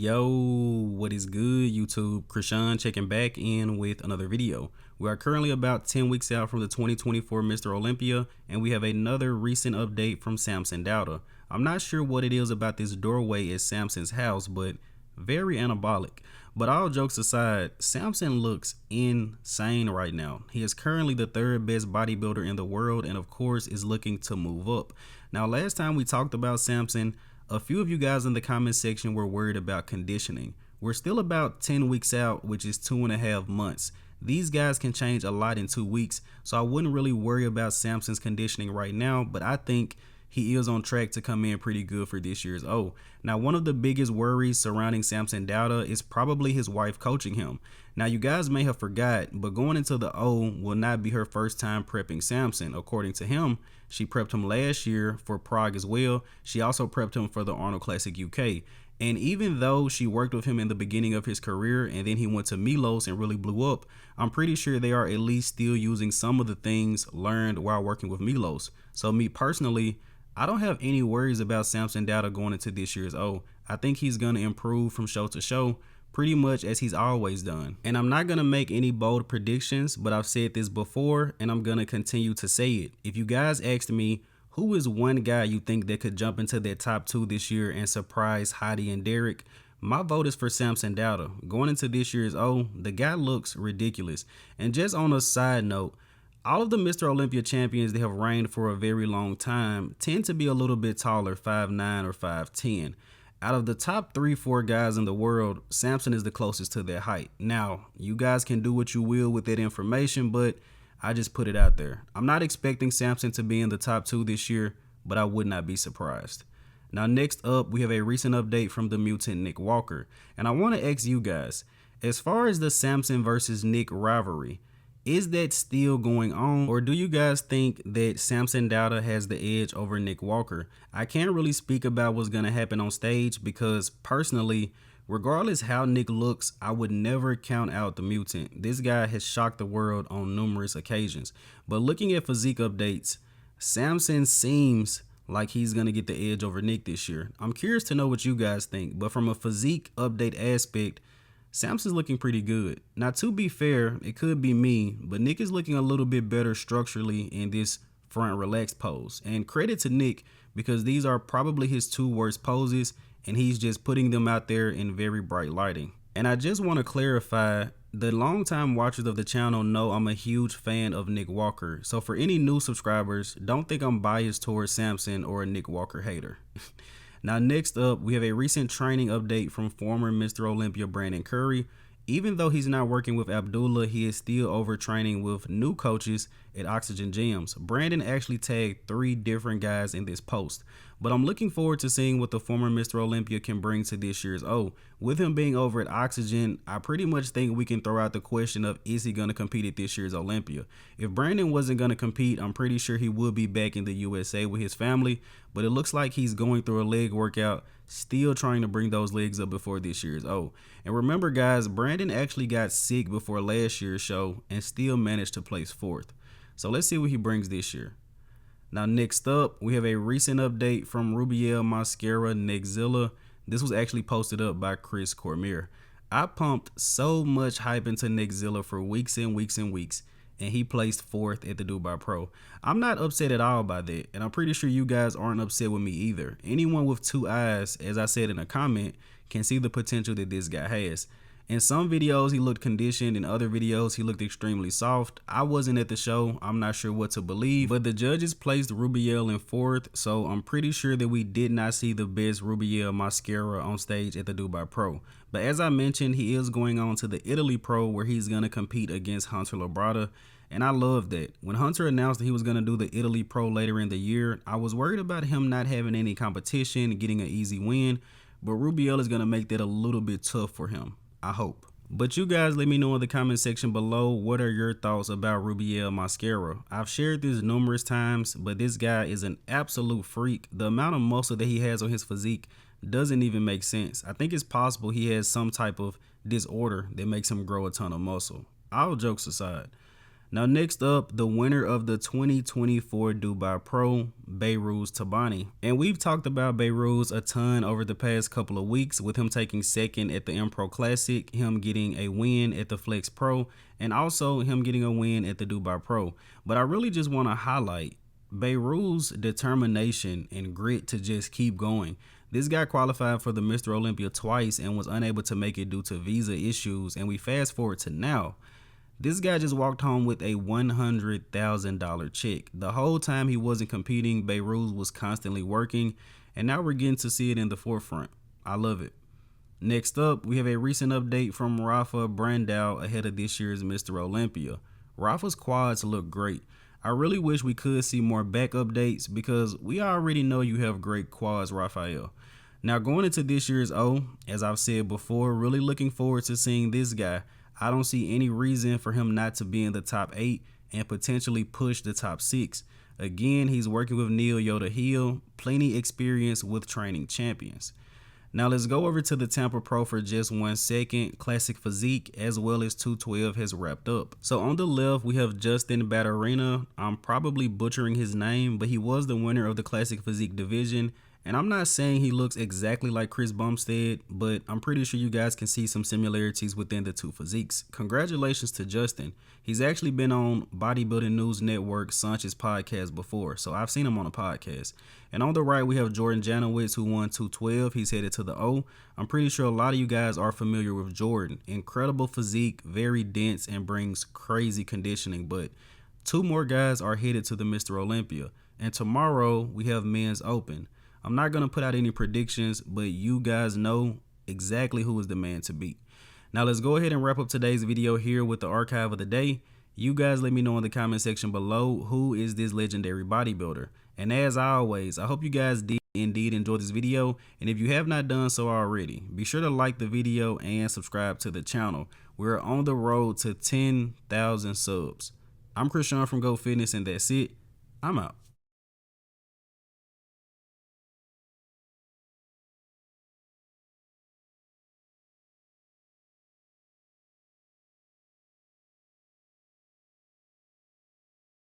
Yo, what is good, YouTube? Krishan checking back in with another video. We are currently about 10 weeks out from the 2024 Mr. Olympia, and we have another recent update from Samson Dauda. I'm not sure what it is about this doorway at Samson's house, but very anabolic. But all jokes aside, Samson looks insane right now. He is currently the third best bodybuilder in the world, and of course is looking to move up. Now, last time we talked about Samson, a few of you guys in the comment section were worried about conditioning. We're still about 10 weeks out, which is 2.5 months. These guys can change a lot in 2 weeks, so I wouldn't really worry about Samson's conditioning right now, but I think he is on track to come in pretty good for this year's O. Now, one of the biggest worries surrounding Samson Dauda is probably his wife coaching him. Now, you guys may have forgot, but going into the O will not be her first time prepping Samson. According to him, she prepped him last year for Prague as well. She also prepped him for the Arnold Classic UK. And even though she worked with him in the beginning of his career and then he went to Milos and really blew up, I'm pretty sure they are at least still using some of the things learned while working with Milos. So me personally, I don't have any worries about Samson Dauda going into this year's O. I think he's going to improve from show to show, pretty much as he's always done. And I'm not going to make any bold predictions, but I've said this before and I'm going to continue to say it. If you guys asked me, who is one guy you think that could jump into their top 2 this year and surprise Heidi and Derek? My vote is for Samson Dauda. Going into this year's O, the guy looks ridiculous. And just on a side note, all of the Mr. Olympia champions that have reigned for a very long time tend to be a little bit taller, 5'9" or 5'10". Out of the top 3-4 guys in the world, Samson is the closest to their height. Now, you guys can do what you will with that information, but I just put it out there. I'm not expecting Samson to be in the top 2 this year, but I would not be surprised. Now, next up, we have a recent update from the mutant Nick Walker. And I want to ask you guys, as far as the Samson versus Nick rivalry, is that still going on, or do you guys think that Samson Dauda has the edge over Nick Walker? I can't really speak about what's going to happen on stage because personally, regardless how Nick looks, I would never count out the mutant. This guy has shocked the world on numerous occasions. But looking at physique updates, Samson seems like he's going to get the edge over Nick this year. I'm curious to know what you guys think, but from a physique update aspect, Samson's looking pretty good. Now, to be fair, it could be me, but Nick is looking a little bit better structurally in this front relaxed pose. And credit to Nick because these are probably his 2 worst poses and he's just putting them out there in very bright lighting. And I just want to clarify, the longtime watchers of the channel know I'm a huge fan of Nick Walker. So for any new subscribers, don't think I'm biased towards Samson or a Nick Walker hater. Now, next up, we have a recent training update from former Mr. Olympia Brandon Curry. Even though he's not working with Abdullah, he is still overtraining with new coaches at Oxygen Gyms. Brandon actually tagged 3 different guys in this post. But I'm looking forward to seeing what the former Mr. Olympia can bring to this year's O. With him being over at Oxygen, I pretty much think we can throw out the question of, is he going to compete at this year's Olympia? If Brandon wasn't going to compete, I'm pretty sure he would be back in the USA with his family. But it looks like he's going through a leg workout, still trying to bring those legs up before this year's O. And remember, guys, Brandon actually got sick before last year's show and still managed to place 4th. So let's see what he brings this year. Now, next up, we have a recent update from Rubiel Mosquera MORE. This was actually posted up by Chris Cormier. I pumped so much hype into Nexzilla for weeks and weeks and weeks, and he placed 4th at the Dubai Pro. I'm not upset at all by that, and I'm pretty sure you guys aren't upset with me either. Anyone with 2 eyes, as I said in a comment, can see the potential that this guy has. In some videos, he looked conditioned. In other videos, he looked extremely soft. I wasn't at the show. I'm not sure what to believe, but the judges placed Rubiel in 4th, so I'm pretty sure that we did not see the best Rubiel Mosquera on stage at the Dubai Pro. But as I mentioned, he is going on to the Italy Pro where he's going to compete against Hunter Labrada. And I love that. When Hunter announced that he was going to do the Italy Pro later in the year, I was worried about him not having any competition, getting an easy win, but Rubiel is going to make that a little bit tough for him. I hope. But you guys let me know in the comment section below, what are your thoughts about Rubiel Mosquera? I've shared this numerous times, but this guy is an absolute freak. The amount of muscle that he has on his physique doesn't even make sense. I think it's possible he has some type of disorder that makes him grow a ton of muscle. All jokes aside. Now next up, the winner of the 2024 Dubai Pro, Behrooz Tabani. And we've talked about Behrooz a ton over the past couple of weeks, with him taking second at the Tampa Pro Classic, him getting a win at the Flex Pro, and also him getting a win at the Dubai Pro. But I really just want to highlight Behrooz' determination and grit to just keep going. This guy qualified for the Mr. Olympia twice and was unable to make it due to visa issues, and we fast forward to now. This guy just walked home with a $100,000 check. The whole time he wasn't competing, Behrooz was constantly working, and now we're getting to see it in the forefront. I love it. Next up, we have a recent update from Rafa Brandao ahead of this year's Mr. Olympia. Rafa's quads look great. I really wish we could see more back updates because we already know you have great quads, Rafael. Now going into this year's O, as I've said before, really looking forward to seeing this guy. I don't see any reason for him not to be in the top 8 and potentially push the top 6. Again, he's working with Neil Yoda Hill, plenty experience with training champions. Now let's go over to the Tampa Pro for just 1 second. Classic Physique as well as 212 has wrapped up. So on the left, we have Justin Batarina. I'm probably butchering his name, but he was the winner of the Classic Physique division. And I'm not saying he looks exactly like Chris Bumstead, but I'm pretty sure you guys can see some similarities within the two physiques. Congratulations to Justin. He's actually been on Bodybuilding News Network, Sanchez's podcast before, so I've seen him on a podcast. And on the right, we have Jordan Janowitz, who won 212. He's headed to the O. I'm pretty sure a lot of you guys are familiar with Jordan. Incredible physique, very dense, and brings crazy conditioning. But 2 more guys are headed to the Mr. Olympia. And tomorrow, we have Men's Open. I'm not going to put out any predictions, but you guys know exactly who is the man to beat. Now let's go ahead and wrap up today's video here with the archive of the day. You guys let me know in the comment section below, who is this legendary bodybuilder? And as always, I hope you guys did indeed enjoy this video. And if you have not done so already, be sure to like the video and subscribe to the channel. We're on the road to 10,000 subs. I'm Krishan from Go Fitness, and that's it. I'm out.